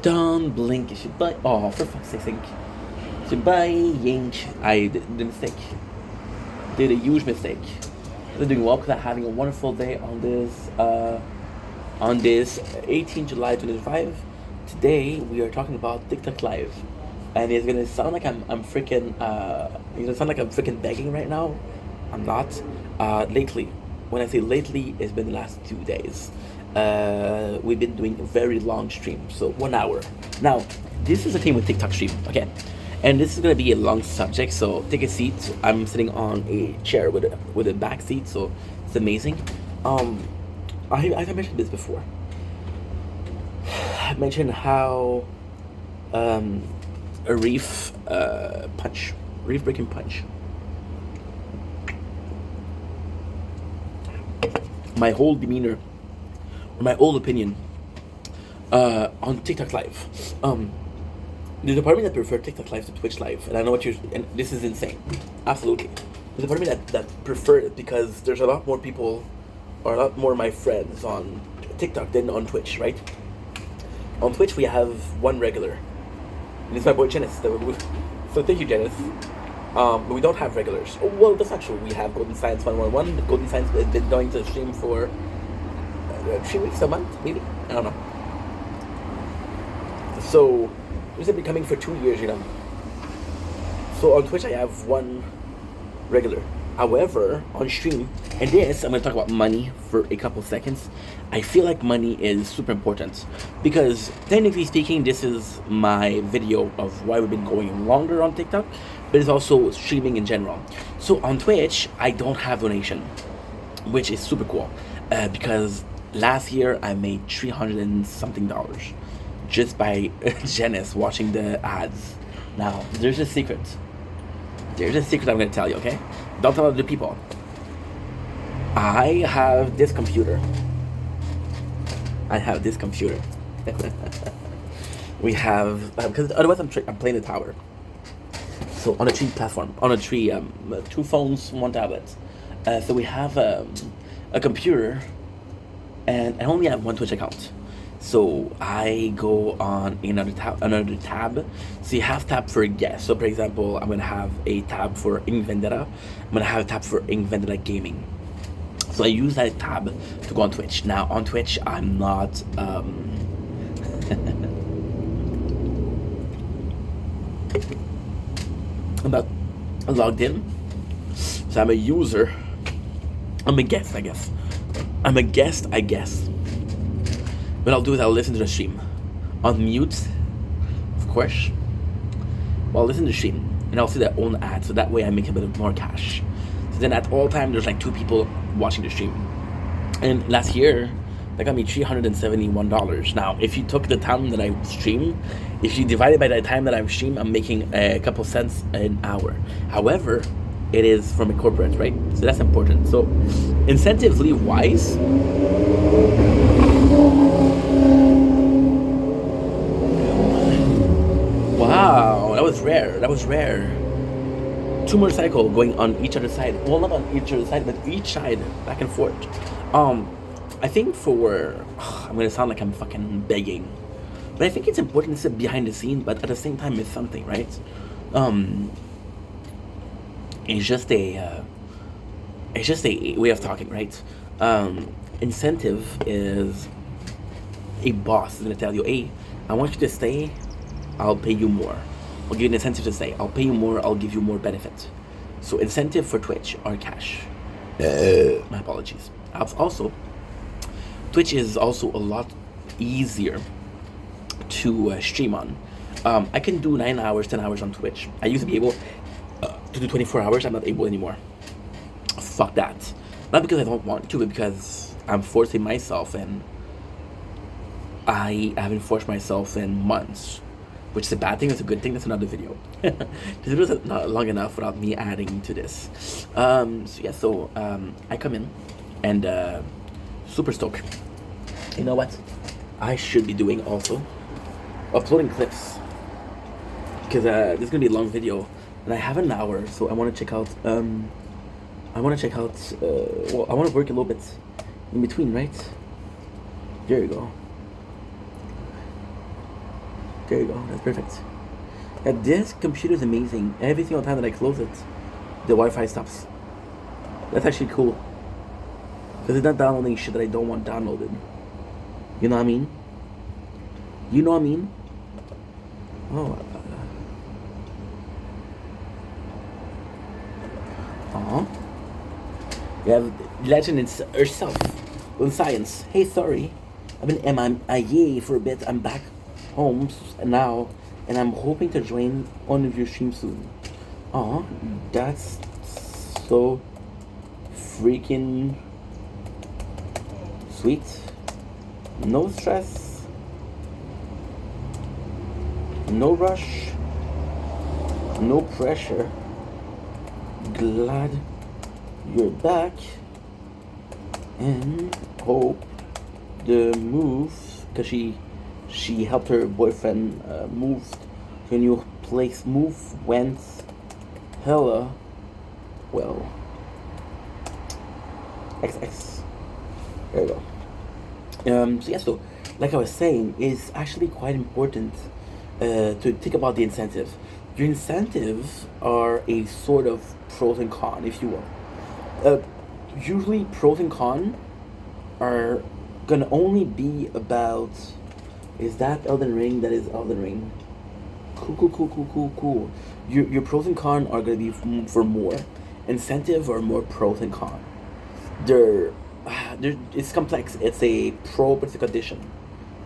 Don't blink. You should buy. Oh, for fuck's sake. Should buy Yink. I did the mistake. Did a huge mistake. I'm doing well because I'm having a wonderful day on this 18 July 2025. Today we are talking about TikTok Live, and it's gonna sound like I'm freaking it's gonna sound like I'm freaking begging right now. I'm not. Lately, when I say lately, it's been the last 2 days. We've been doing very long streams, so 1 hour. Now, this is the thing with TikTok stream, okay? And this is gonna be a long subject, so take a seat. I'm sitting on a chair with a back seat, so it's amazing. I've mentioned this before. I mentioned how a reef reef breaking punch. My whole demeanor, or my old opinion, on TikTok Live. There's a part of me that prefer TikTok Live to Twitch Live, and I know what you're. And this is insane, absolutely. There's a part of me that prefer it because there's a lot more people, or a lot more of my friends on TikTok than on Twitch, right? On Twitch we have one regular, and it's my boy Janice. So thank you, Janice. But we don't have regulars. Oh, well, that's not true. We have Golden Science 111. Golden Science has been going to stream for 3 weeks, a month, maybe. I don't know. So this has been coming for 2 years, you know. So on Twitch I have one regular. However, on stream, and this I'm gonna talk about money for a couple seconds. I feel like money is super important because technically speaking, this is my video of why we've been going longer on TikTok, but it's also streaming in general. So on Twitch, I don't have donation, which is super cool because last year I made $300 and something just by Janice watching the ads. Now, there's a secret. There's a secret I'm gonna tell you, okay? Don't tell other people. I have this computer. We have because otherwise I'm playing the tower. So on a tree platform, on a tree, 2 phones, 1 tablet. So we have a computer, and I only have 1 Twitch account. So I go on another tab. So you have tab for guests. So for example, I'm gonna have a tab for Ink Vendetta. I'm gonna have a tab for Ink Vendetta Gaming. So I use that tab to go on Twitch. Now on Twitch, I'm not. I'm not logged in. So I'm a user. I'm a guest, I guess. What I'll do is I'll listen to the stream on mute, of course. Well, I'll listen to the stream and I'll see their own ad, so that way I make a bit more cash. So then at all time there's like 2 people watching the stream. And last year that got me $371. Now, if you took the time that I stream, if you divide it by the time that I stream, I'm making a couple cents an hour. However, it is from a corporate, right? So that's important. So incentively wise, wow, that was rare. 2 motorcycles going on each other side. Well, not on each other side, but each side, back and forth. I think I'm gonna sound like I'm fucking begging, but I think it's important to sit behind the scene, but at the same time, it's something, right? It's just a way of talking, right? Incentive is a boss is gonna tell you, hey, I want you to stay, I'll pay you more. I'll give you an incentive to stay. I'll pay you more, I'll give you more benefit. So incentive for Twitch are cash. My apologies. Also, Twitch is also a lot easier to stream on. I can do 9 hours, 10 hours on Twitch. I used to be able to do 24 hours. I'm not able anymore. Fuck that. Not because I don't want to, but because I'm forcing myself, and I haven't forced myself in months. Which is a bad thing, it's a good thing, that's another video. This video is not long enough without me adding to this. I come in and super stoked. You know what? I should be doing also uploading clips. Because this is gonna be a long video. And I have an hour, so I wanna check out I wanna work a little bit in between, right? There you go. There you go. That's perfect. This computer is amazing. Every single time that I close it, the Wi-Fi stops. That's actually cool. Because it's not downloading shit that I don't want downloaded. You know what I mean? You know what I mean? Oh. You have legend in herself with science. Hey, sorry, I've been MIA for a bit. I'm back home now, and I'm hoping to join one of your streams soon. Aw, that's so freaking sweet. No stress, no rush, no pressure. Glad you're back, and hope the move, because she helped her boyfriend move to a new place, went hella well. XX. There you go. So like I was saying, it's actually quite important to think about the incentives. Your incentives are a sort of pros and cons, if you will. Usually pros and cons are gonna only be about, is that Elden Ring? That is Elden Ring. Cool. Your pros and cons are gonna be for more. Incentive are more pros and cons. It's complex. It's a pro, but it's a condition.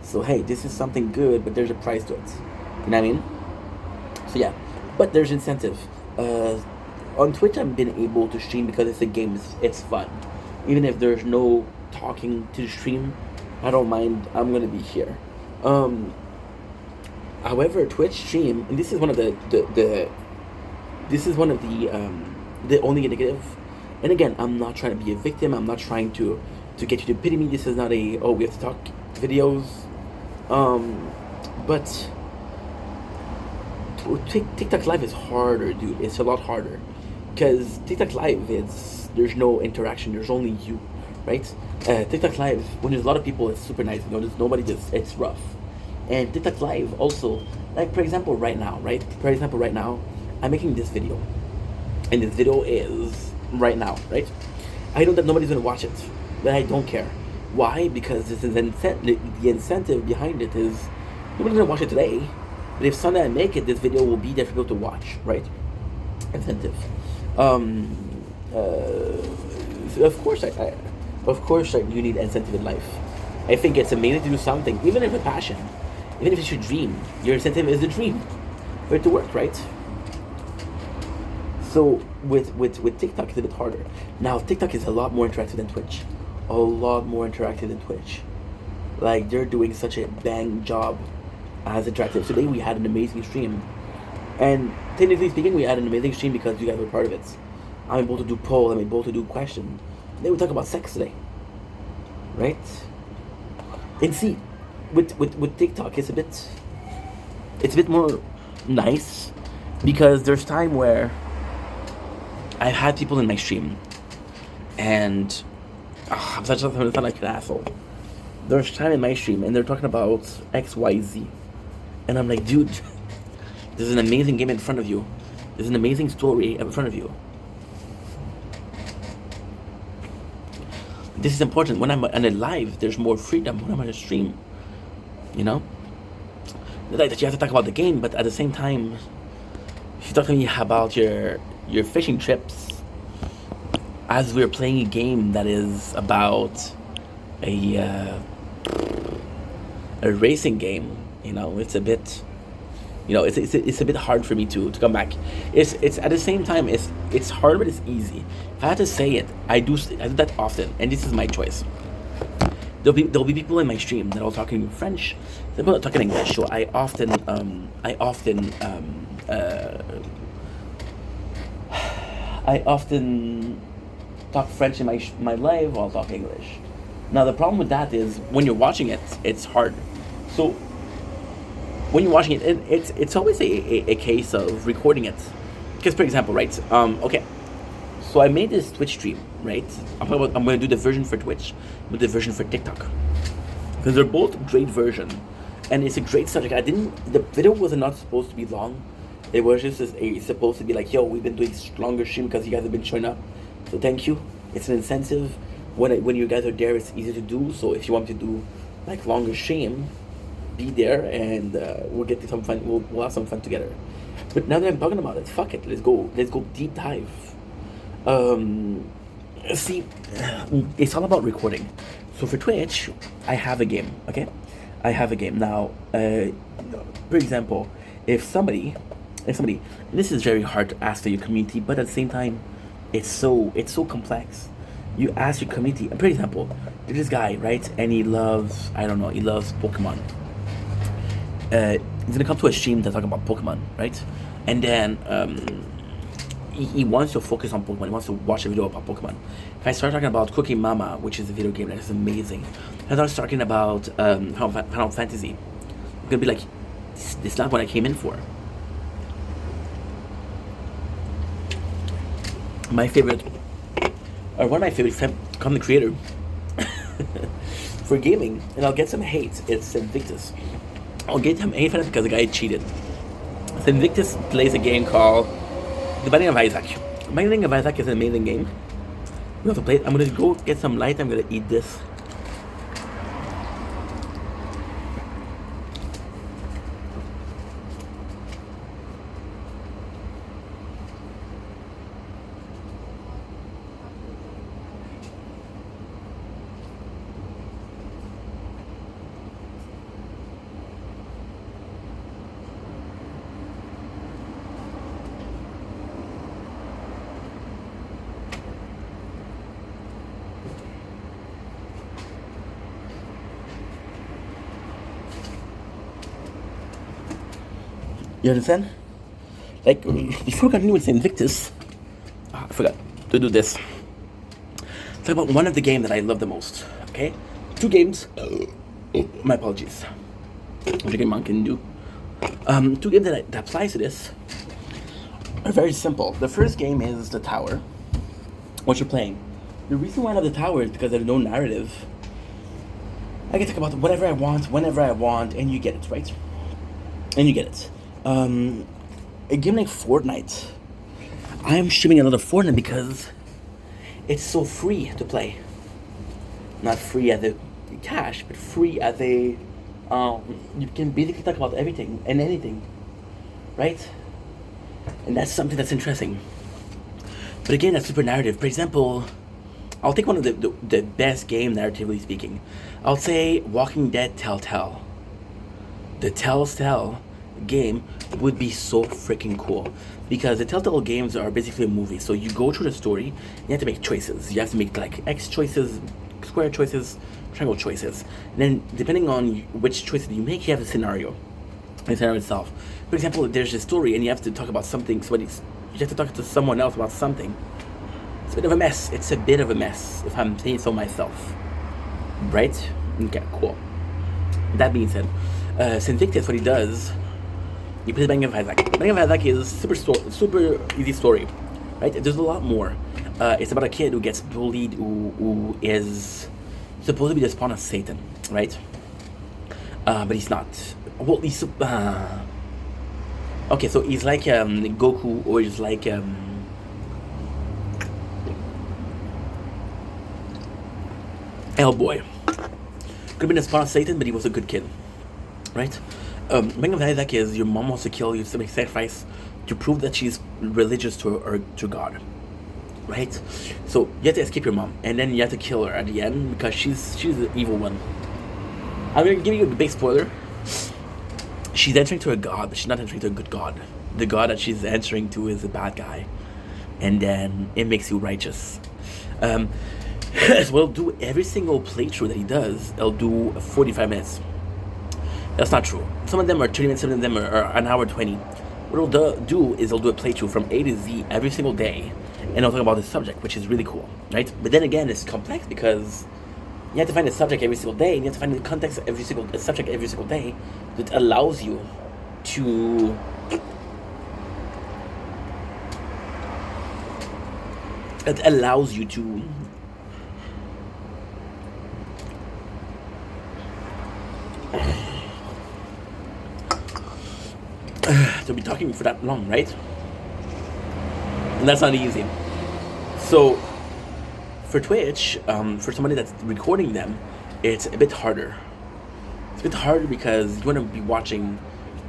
So hey, this is something good, but there's a price to it. You know what I mean? So yeah, but there's incentive. On Twitch, I've been able to stream because it's a game. It's fun. Even if there's no talking to the stream, I don't mind. I'm gonna be here. However, Twitch stream, and this is one of the only negative. And again, I'm not trying to be a victim. I'm not trying to get you to pity me. This is not a we have to talk videos. But TikTok Live is harder, dude. It's a lot harder. Because TikTok Live, there's no interaction. There's only you, right? TikTok Live, when there's a lot of people, it's super nice. There's nobody, it's rough. And TikTok Live also, like for example right now, I'm making this video. And this video is right now, right? I know that nobody's going to watch it, but I don't care. Why? Because the incentive behind it is, nobody's going to watch it today. But if Sunday I make it, this video will be there for people to watch, right? Incentive. So of course, you need incentive in life. I think it's amazing to do something, even if it's a passion, even if it's your dream. Your incentive is the dream for it to work, right? So with TikTok, it's a bit harder. Now TikTok is a lot more interactive than Twitch. Like they're doing such a bang job as interactive. Today we had an amazing stream, and technically speaking, we had an amazing stream because you guys were part of it. I'm able to do poll. I'm able to do question. Then we talk about sex today, right? And see, with TikTok, it's a bit more nice because there's time where I've had people in my stream, and I'm such a sound like an asshole. There's time in my stream, and they're talking about XYZ, and I'm like, dude, there's an amazing game in front of you. There's an amazing story in front of you. This is important. When I'm on a live, there's more freedom. When I'm on a stream, you know, like that you have to talk about the game, but at the same time, if you talk to me about your fishing trips, as we're playing a game that is about a racing game, you know, it's a bit, you know, it's a bit hard for me to come back. It's at the same time it's hard, but it's easy. If I had to say it, I do that often, and this is my choice. There'll be people in my stream that are talking in French, they're not talking English. So I often talk French in my live, I'll talk English. Now the problem with that is when you're watching it, it's hard. So when you're watching it, it's always a case of recording it. Because for example, right? Okay. So I made this Twitch stream, right? I'm going to do the version for Twitch with the version for TikTok, because they're both great version. and it's a great subject. The video was not supposed to be long. It was just supposed to be like, yo, we've been doing longer stream because you guys have been showing up. So thank you. It's an incentive. When you guys are there, it's easy to do. So if you want to do like longer stream, be there, and we'll get some fun. We'll have some fun together. But now that I'm talking about it, fuck it. Let's go deep dive. See, it's all about recording. So for Twitch, I have a game. Okay, I have a game now. For example, if somebody, this is very hard to ask for your community, but at the same time, it's so complex. You ask your community. For example, there's this guy, right? And he loves, I don't know, he loves Pokemon. He's gonna come to a stream to talk about Pokemon, right? And then he wants to focus on Pokemon. He wants to watch a video about Pokemon. If I start talking about Cookie Mama, which is a video game that is amazing, if I start talking about Final Fantasy, I'm gonna be like, this is not what I came in for. My favorite, or one of my favorite content creator for gaming, and I'll get some hate. It's Invictus. I'll get him hate for that because the guy cheated. So Invictus plays a game called The Binding of Isaac. The Binding of Isaac is an amazing game. We have to play it. I'm gonna go get some light. I'm gonna eat this. You understand? Like, before I continue with Invictus, I forgot to do this. Talk about one of the games that I love the most, okay? 2 games. My apologies. I'm drinking Mountain Dew. 2 games that applies to this are very simple. The first game is The Tower. What you're playing. The reason why I love The Tower is because there's no narrative. I can talk about whatever I want, whenever I want, and you get it, right? And you get it. A game like Fortnite, I am streaming another Fortnite because it's so free to play. Not free as a cash, but free as a, you can basically talk about everything and anything, right? And that's something that's interesting. But again, that's super narrative. For example, I'll take one of the best game narratively speaking. I'll say Walking Dead Telltale. The Telltale game would be so freaking cool because the Telltale games are basically a movie. So you go through the story, you have to make choices. You have to make like X choices, square choices, triangle choices. And then depending on which choices you make, you have a scenario. The scenario itself. For example, there's a story and you have to talk about something. You have to talk to someone else about something. It's a bit of a mess. It's a bit of a mess, if I'm saying so myself. Right? Okay, cool. That being said, Invictus, what he does, he plays Binding of Isaac. Binding of Isaac is super easy story, right? There's a lot more. It's about a kid who gets bullied, who is supposed to be the spawn of Satan, right? But he's not. Well, he's okay. So he's like Goku, or he's like Hellboy. Could have been the spawn of Satan, but he was a good kid, right? Binding of Isaac is your mom wants to kill you to make sacrifice to prove that she's religious to God, right? So you have to escape your mom, and then you have to kill her at the end because she's the evil one. I'm gonna give you a big spoiler. She's answering to a god, but she's not answering to a good god. The god that she's answering to is a bad guy, and then it makes you righteous. As well, do every single playthrough that he does. He'll do 45 minutes. That's not true. Some of them are 30 minutes, some of them are an hour 20. What he'll do is he'll do a playthrough from A to Z every single day, and he'll talk about the subject, which is really cool, right? But then again, it's complex because you have to find a subject every single day, and you have to find the context of a subject every single day that allows you to to be talking for that long, right? And that's not easy. So for Twitch, for somebody that's recording them, it's a bit harder. It's a bit harder because you want to be watching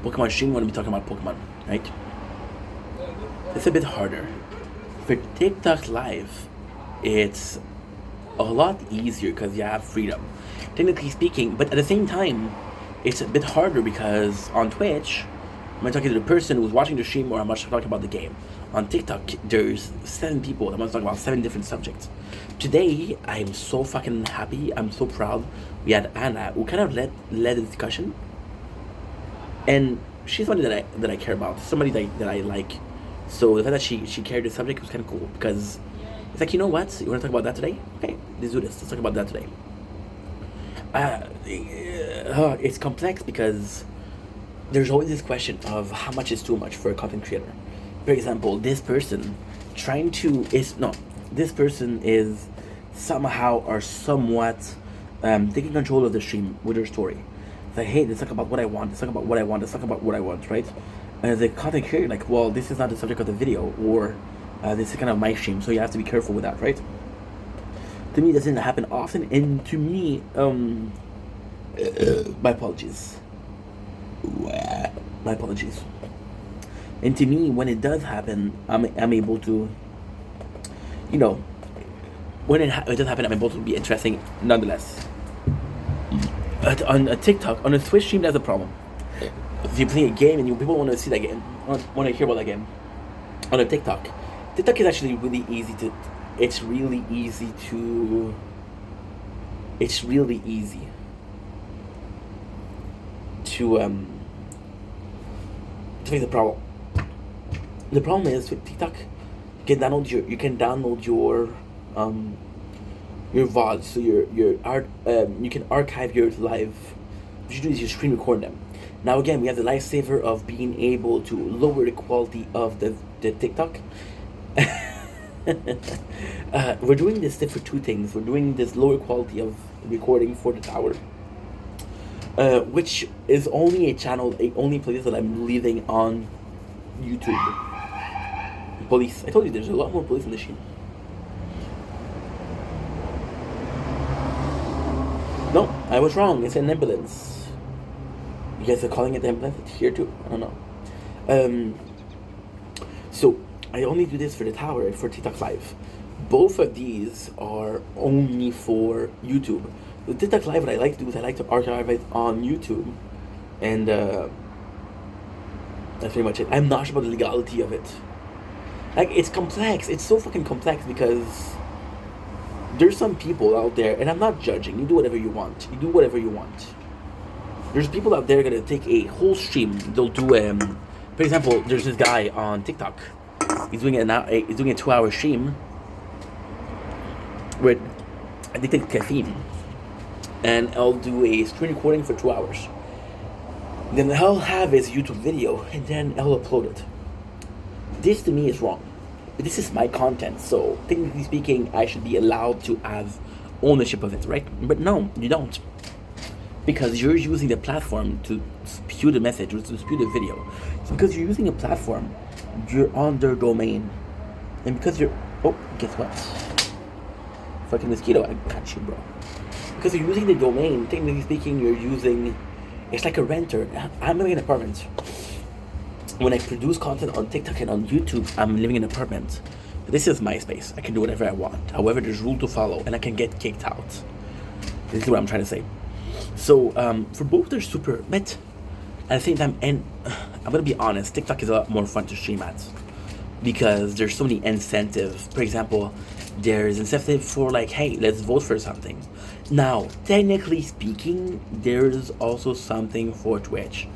Pokemon stream, you want to be talking about Pokemon, right? It's a bit harder. For TikTok Live, it's a lot easier because you have freedom, technically speaking. But at the same time, it's a bit harder because on Twitch, am I talking to the person who's watching the stream, or am I talking about the game? On TikTok, there's 7 people that want to talk about 7 different subjects. Today, I'm so fucking happy. I'm so proud. We had Anna, who kind of led the discussion, and she's somebody that I care about, somebody that I like. So the fact that she carried the subject was kind of cool, because it's like, you know what? You want to talk about that today? Okay, let's do this. Let's talk about that today. It's complex because there's always this question of how much is too much for a content creator. For example, this person is somehow or somewhat taking control of the stream with their story. It's like, hey, let's talk about what I want. Let's talk about what I want. Let's talk about what I want, right? And as a content creator, like, well, this is not the subject of the video, or this is kind of my stream, so you have to be careful with that, right? To me, it doesn't happen often, and to me, my apologies. My apologies. And to me, when it does happen, I'm able to, you know, when it does happen, I'm able to be interesting nonetheless. But on a TikTok, on a Twitch stream, that's a problem. If you play a game and people want to see that game, want to hear about that game, on a TikTok is actually really easy to. It's really easy to fix the problem. The problem is with TikTok, you can download your VODs, so your art, you can archive your live. What you do is you screen record them. Now again, we have the lifesaver of being able to lower the quality of the TikTok. We're doing this for 2 things. We're doing this lower quality of recording for the tower, which is only only place that I'm leaving on YouTube. Police. I told you there's a lot more police in the stream. No, I was wrong. It's an ambulance. You guys are calling it ambulance? It's here too. I don't know. So I only do this for the tower and for TikTok Live. Both of these are only for YouTube. The TikTok Live, what I like to do is I like to archive it on YouTube, and that's pretty much it. I'm not sure about the legality of it. Like, it's complex. It's so fucking complex because there's some people out there, and I'm not judging. You do whatever you want. You do whatever you want. There's people out there gonna take a whole stream. They'll do for example, there's this guy on TikTok. He's doing a 2-hour stream with addicted caffeine, and I'll do a screen recording for 2 hours. Then I'll have his YouTube video, and then I'll upload it. This to me is wrong. This is my content, so technically speaking, I should be allowed to have ownership of it, right? But no, you don't. Because you're using the platform to spew the message, or to spew the video. It's because you're using a platform, you're on their domain. And because you're... Oh, guess what? Fucking mosquito, I got you, bro. Because you're using the domain, technically speaking, you're using... It's like a renter. I'm living in an apartment. When I produce content on TikTok and on YouTube, I'm living in an apartment. This is my space. I can do whatever I want. However, there's rule to follow, and I can get kicked out. This is what I'm trying to say. So, for both, they're super, but at the same time, and I'm gonna be honest, TikTok is a lot more fun to stream at, because there's so many incentives. For example, there's incentive for, like, hey, let's vote for something. Now, technically speaking, there's also something for Twitch,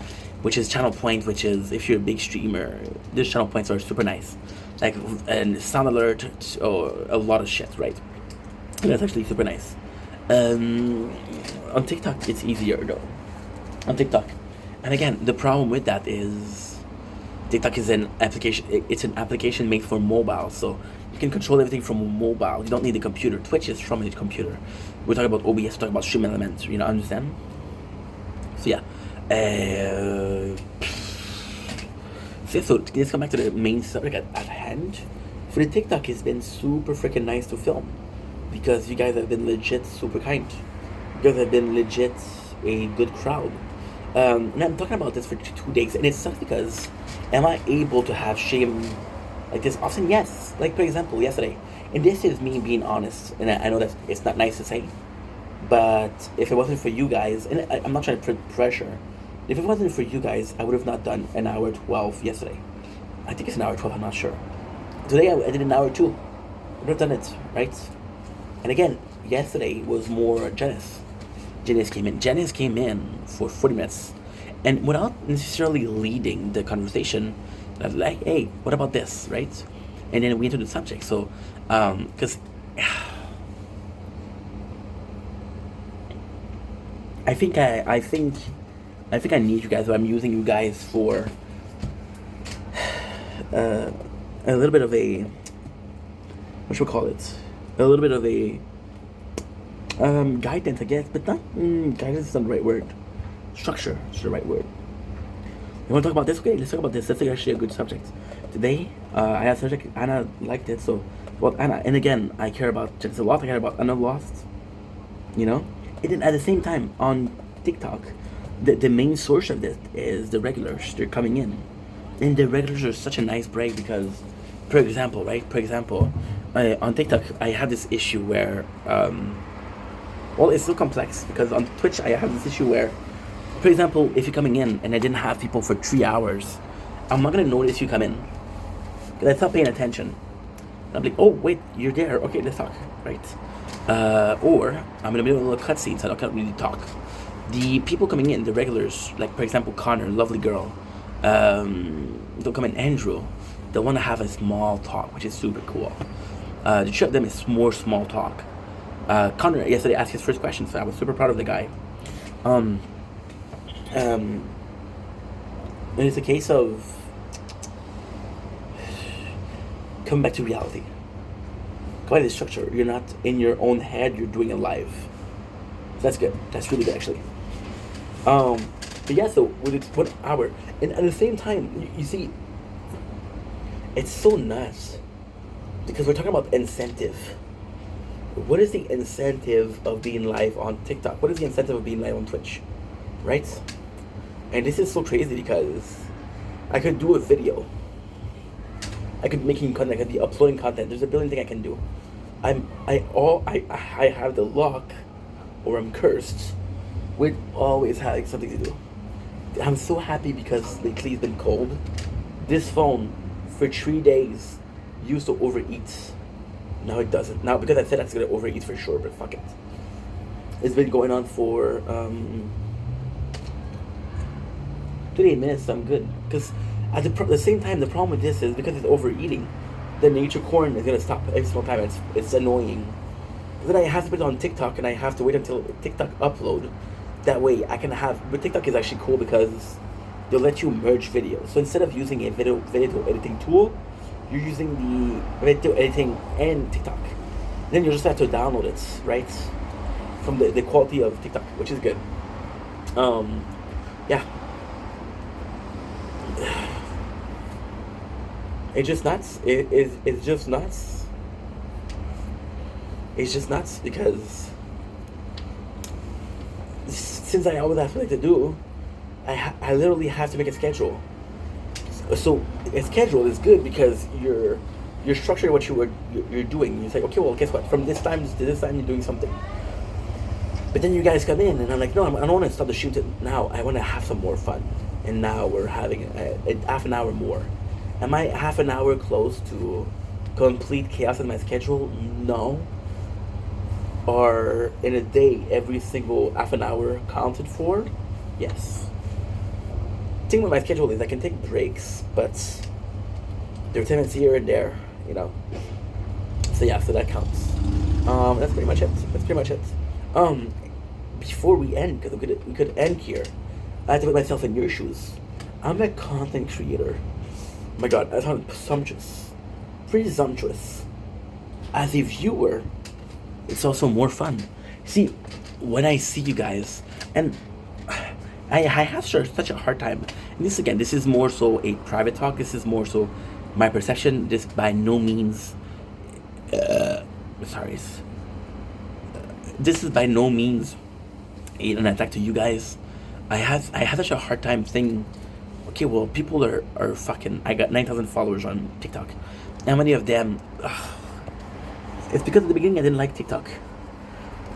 which is channel points, which is, if you're a big streamer, these channel points are super nice. Like, and sound alert, or a lot of shit, right? And that's actually super nice. On TikTok, it's easier though. On TikTok, and again, the problem with that is TikTok is an application. It's an application made for mobile, so you can control everything from mobile. You don't need a computer. Twitch is from a computer. We're talking about OBS. We're talking about Stream Elements. Understand? So yeah. So let's come back to the main subject at hand. For the TikTok, it's been super freaking nice to film because you guys have been legit super kind. You guys have been legit a good crowd. And I'm talking about this for 2 days, and it sucks because am I able to have shame like this often? Yes. Like, for example, yesterday. And this is me being honest, and I know that it's not nice to say, but if it wasn't for you guys, and I'm not trying to put pressure, if it wasn't for you guys, I would have not done an hour 12 yesterday. I think it's an hour 12, I'm not sure. Today I did an hour 2. I would have done it, right? And again, yesterday was more Janice. Janice came in for 40 minutes, and without necessarily leading the conversation, like, hey, what about this, right? And then we entered the subject. So, because I think I need you guys. So I'm using you guys for a little bit of a, what should we call it? A little bit of a guidance, I guess, but not guidance is not the right word. Structure is the right word. You want to talk about this? Okay, let's talk about this. That's actually a good subject. Today, I had a subject. Anna liked it, so well, Anna. And again, I care about just a lot. I care about Anna Lost. You know, and then at the same time on TikTok, the main source of this is the regulars. They're coming in, and the regulars are such a nice break because, for example, on TikTok, I have this issue where, well, it's so complex because on Twitch I have this issue where, for example, if you're coming in and I didn't have people for 3 hours, I'm not gonna notice you come in because I stop paying attention. And I'm like, oh wait, you're there. Okay, let's talk, right? Or I'm gonna be doing a little cutscene, so I can't really talk. The people coming in, the regulars, like for example, Connor, lovely girl. They'll come in. Andrew, they want to have a small talk, which is super cool. The two of them is more small talk. Connor yesterday asked his first question, so I was super proud of the guy. And it's a case of coming back to reality. Come back to the structure. You're not in your own head. You're doing it live. That's good. That's really good, actually. But yeah, so with it 1 hour, and at the same time, you see, it's so nuts because we're talking about incentive. What is the incentive of being live on TikTok? What is the incentive of being live on Twitch? Right? And this is so crazy because I could do a video. I could be making content. I could be uploading content. There's a billion things I can do. I have the luck, or I'm cursed, with always having something to do. I'm so happy because lately it's been cold. This phone, for 3 days, used to overeat. Now it doesn't. Now, because I said it's going to overeat for sure, but fuck it. It's been going on for 28 minutes, so I'm good. Because at the same time, the problem with this is because it's overeating, the nature corn is going to stop every single time. It's annoying. Then I have to put it on TikTok, and I have to wait until TikTok upload. That way I can have, but TikTok is actually cool because they'll let you merge videos. So instead of using a video editing tool, you're using the video editing and TikTok. Then you just have to download it, right? From the quality of TikTok, which is good. Yeah. It's just nuts. It's just nuts. It's just nuts because since I always have something to do, I literally have to make a schedule. So a schedule is good because you're structuring what you're doing. You say, okay, well, guess what? From this time to this time, you're doing something. But then you guys come in, and I'm like, no, I don't want to stop the shoot now. I want to have some more fun. And now we're having a half an hour more. Am I half an hour close to complete chaos in my schedule? No. Or in a day, every single half an hour counted for? Yes. The thing with my schedule is I can take breaks, but there are 10 minutes here and there, you know. So yeah, so that counts. That's pretty much it. Before we end, because we could end here, I have to put myself in your shoes. I'm a content creator. Oh my god, I sound presumptuous. As a viewer, it's also more fun. See, when I see you guys, and I have such a hard time this is more so a private talk. This is more so my perception. This by no means, sorry, this is by no means an attack to you guys. I have such a hard time saying, okay, well, people are fucking. I got 9,000 followers on TikTok. How many of them? It's because at the beginning I didn't like TikTok.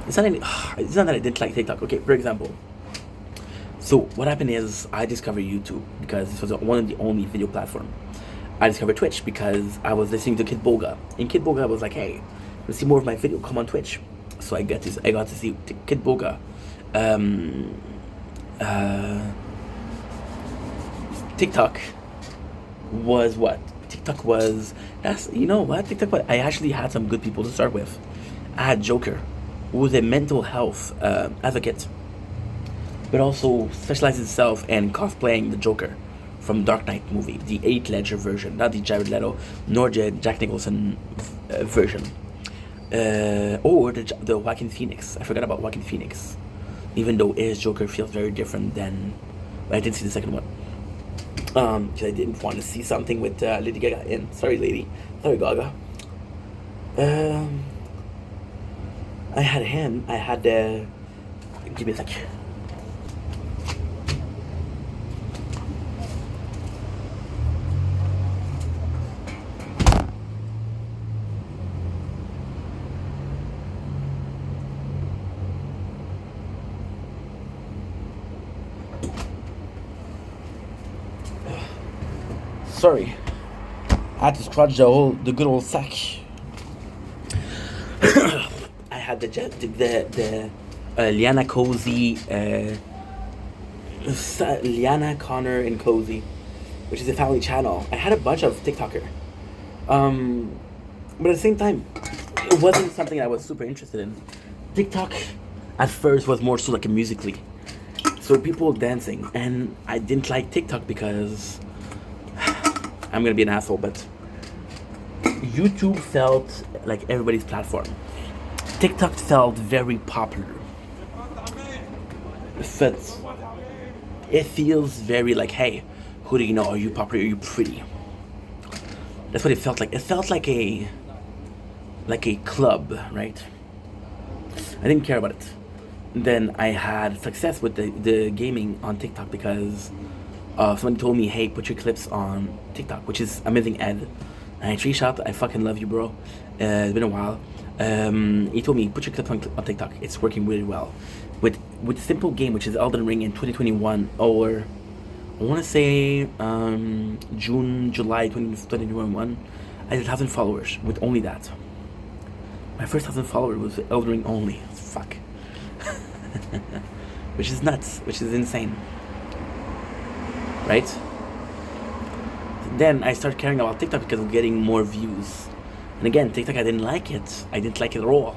It's not that I didn't like TikTok. Okay, for example. So what happened is I discovered YouTube because this was one of the only video platform. I discovered Twitch because I was listening to Kid Boga. And Kid Boga was like, hey, let's see more of my video, come on Twitch. So I got to see Kid Boga. TikTok was what? TikTok was, that's, you know what? TikTok was, I actually had some good people to start with. I had Joker, who was a mental health advocate, but also specialized itself in cosplaying the Joker from Dark Knight movie, the Heath Ledger version, not the Jared Leto nor the Jack Nicholson version, or the Joaquin Phoenix. I forgot about Joaquin Phoenix, even though his Joker feels very different than. But I didn't see the second one because I didn't want to see something with Lady Gaga in. Sorry, Gaga. I had him. I had give me a sec. Sorry, I had to scratch the good old sack. I had the Liana Cozy, Liana, Connor, and Cozy, which is a family channel. I had a bunch of TikToker, but at the same time, it wasn't something I was super interested in. TikTok at first was more so like a Musical.ly, so people dancing, and I didn't like TikTok because I'm gonna be an asshole, but YouTube felt like everybody's platform. TikTok felt very popular. It feels very like, hey, who do you know? Are you popular? Are you pretty? That's what it felt like. It felt like a club, right? I didn't care about it. Then I had success with the gaming on TikTok because somebody told me, hey, put your clips on TikTok, which is Amazing Ed. And I Tree-Shot, I fucking love you, bro. It's been a while. He told me, put your clips on TikTok. It's working really well. With simple game, which is Elden Ring in 2021, or I want to say July 2021, I had 1,000 followers with only that. My first 1,000 followers was Elden Ring only. Fuck. Which is nuts, which is insane. Right? Then I started caring about TikTok because of getting more views. And again, TikTok, I didn't like it. I didn't like it at all.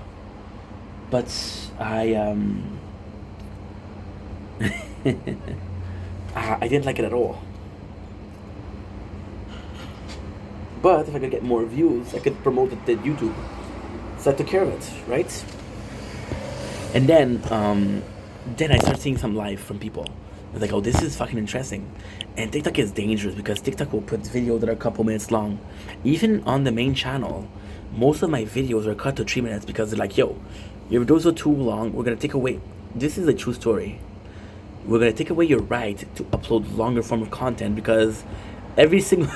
But I didn't like it at all. But if I could get more views, I could promote it to YouTube. So I took care of it, right? And then I started seeing some live from people. I was like, oh, this is fucking interesting. And TikTok is dangerous because TikTok will put videos that are a couple minutes long. Even on the main channel, most of my videos are cut to 3 minutes because they're like, yo, your videos are too long. We're going to take away, this is a true story. We're going to take away your right to upload longer form of content because every single,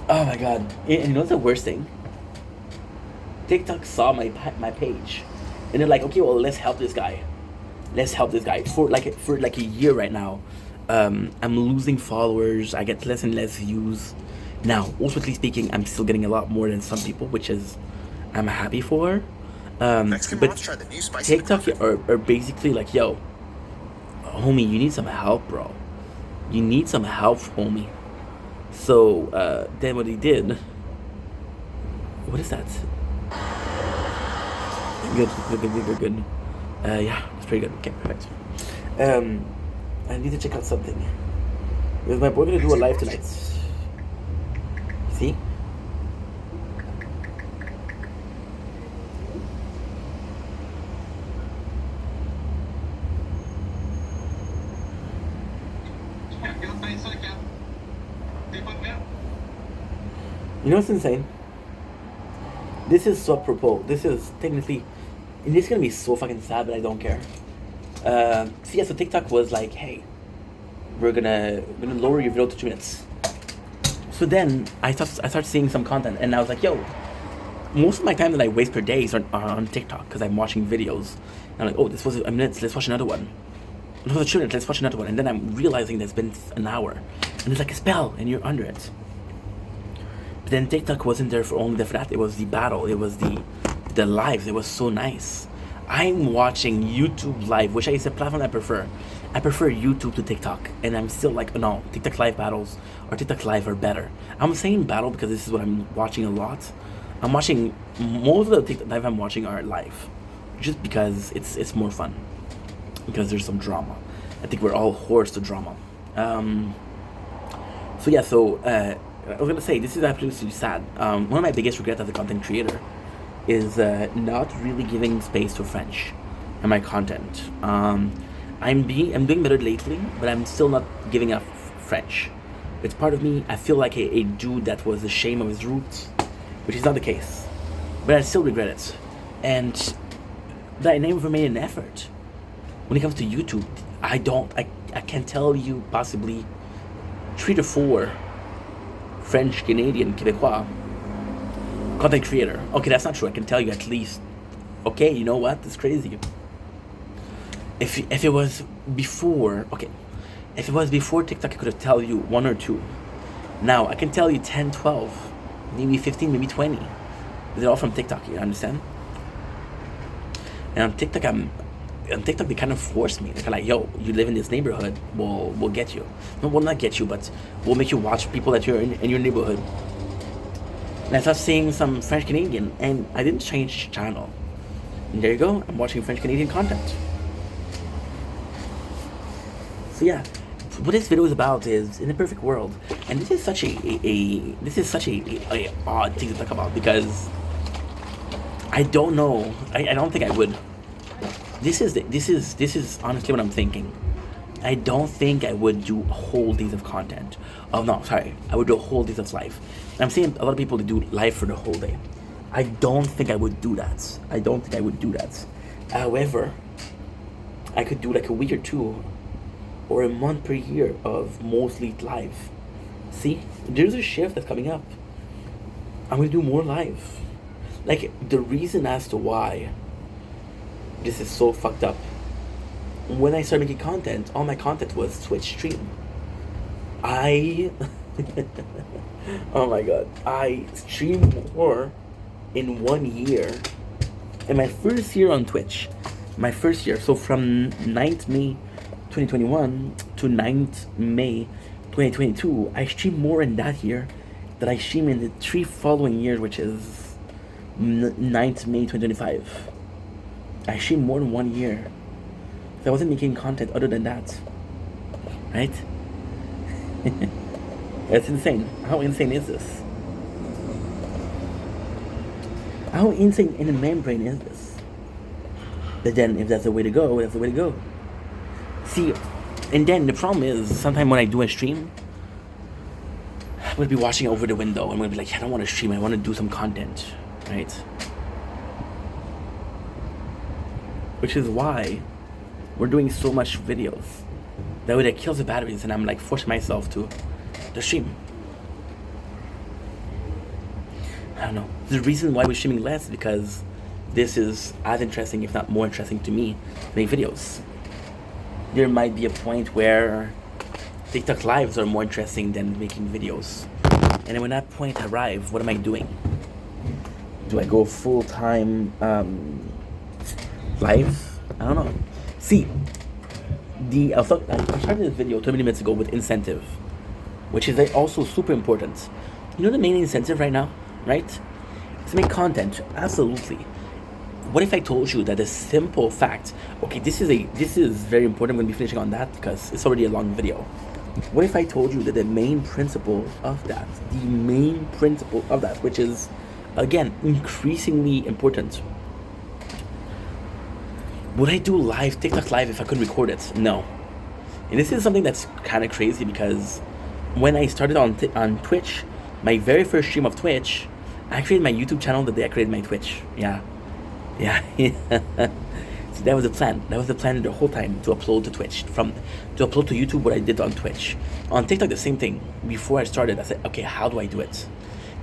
oh my God. And you know what's the worst thing? TikTok saw my page and they're like, okay, well, let's help this guy. For like a year right now. I'm losing followers. I get less and less views. Now, ultimately speaking, I'm still getting a lot more than some people, which is I'm happy for. But TikTok are basically like, yo, homie, you need some help, bro. You need some help, homie. So then what he did. What is that? Good. Yeah, it's pretty good. Okay, perfect. I need to check out something. With my boy gonna do a live tonight. See? You know what's insane? This is so apropos. This is technically, and this is gonna be so fucking sad, but I don't care. So TikTok was like, hey, we're gonna lower your video to 2 minutes. So then I started seeing some content, and I was like, yo, most of my time that I waste per day is on TikTok because I'm watching videos. And I'm like, oh, this was a minute, let's watch another one. This was 2 minutes, let's watch another one. And then I'm realizing there's been an hour, and it's like a spell, and you're under it. But then TikTok wasn't there for that. It was the battle. It was the lives. It was so nice. I'm watching YouTube Live, which is a platform I prefer. I prefer YouTube to TikTok, and I'm still like, no, TikTok Live battles or TikTok Live are better. I'm saying battle because this is what I'm watching a lot. I'm watching most of the TikTok Live I'm watching are live, just because it's more fun. Because there's some drama. I think we're all whores to drama. I was gonna say, this is absolutely sad. One of my biggest regrets as a content creator is not really giving space to French in my content. I'm doing better lately, but I'm still not giving up French. It's part of me. I feel like a dude that was ashamed of his roots, which is not the case. But I still regret it. And that I never made an effort. When it comes to YouTube, I can tell you possibly 3 to 4 French, Canadian, Quebecois content creator. Okay, that's not true. I can tell you at least. Okay, you know what? It's crazy. If it was before, if it was before TikTok, I could have tell you 1 or 2. Now I can tell you 10, 12, maybe 15, maybe 20. They're all from TikTok. You understand? And on TikTok, they kind of force me. They're kind of like, yo, you live in this neighborhood, we'll get you. No, we'll not get you, but we'll make you watch people that you're in your neighborhood. And I started seeing some French Canadian, and I didn't change channel. And there you go, I'm watching French Canadian content. So yeah, what this video is about is in a perfect world, and this is such a odd thing to talk about because I don't know. I don't think I would. This is honestly what I'm thinking. I don't think I would do a whole days of content. Oh no, sorry. I would do a whole days of live. I'm seeing a lot of people that do live for the whole day. I don't think I would do that. However, I could do like a week or 2 or a month per year of mostly live. See, there's a shift that's coming up. I'm gonna do more live. Like, the reason as to why this is so fucked up. When I started making content, all my content was Twitch stream. Oh my god. I streamed more in 1 year. In my first year on Twitch. So from 9th May 2021 to 9th May 2022, I streamed more in that year than I streamed in the 3 following years, which is 9th May 2025. I streamed more in 1 year. So I wasn't making content other than that. Right? That's insane. How insane is this? How insane in the membrane is this? But then if that's the way to go, that's the way to go. See, and then the problem is, sometimes when I do a stream, I'm going to be watching over the window. I'm going to be like, I don't want to stream, I want to do some content. Right? Which is why we're doing so much videos. That way that kills the batteries, and I'm like forcing myself to stream. I don't know. The reason why we're streaming less is because this is as interesting, if not more interesting to me, to make videos. There might be a point where TikTok lives are more interesting than making videos. And then when that point arrives, what am I doing? Do I go full-time live? I don't know. See, I started this video 20 minutes ago with incentive, which is also super important. You know the main incentive right now, right? To make content, absolutely. What if I told you that a simple fact, okay, this is very important, I'm going to be finishing on that because it's already a long video. What if I told you that the main principle of that, which is, again, increasingly important. Would I do live, TikTok live, if I couldn't record it? No. And this is something that's kind of crazy because when I started on Twitch, my very first stream of Twitch, I created my YouTube channel the day I created my Twitch. Yeah. Yeah. So that was the plan. That was the plan the whole time, to upload to Twitch, to upload to YouTube what I did on Twitch. On TikTok, the same thing. Before I started, I said, okay, how do I do it?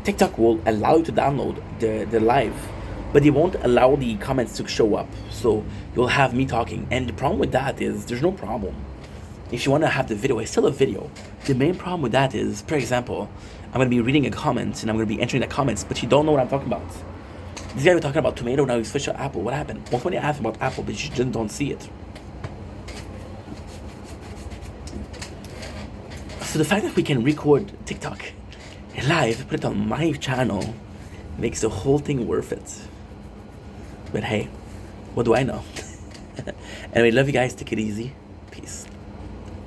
TikTok will allow you to download the live, but it won't allow the comments to show up. So you'll have me talking. And the problem with that is there's no problem. If you want to have the video, it's still a video. The main problem with that is, for example, I'm going to be reading a comment and I'm going to be entering the comments, but you don't know what I'm talking about. This guy was talking about tomato, now he switched to apple. What happened? Well, when you ask about apple, but you just don't see it. So the fact that we can record TikTok live, put it on my channel, makes the whole thing worth it. But hey, what do I know? Anyway, love you guys. Take it easy. Peace.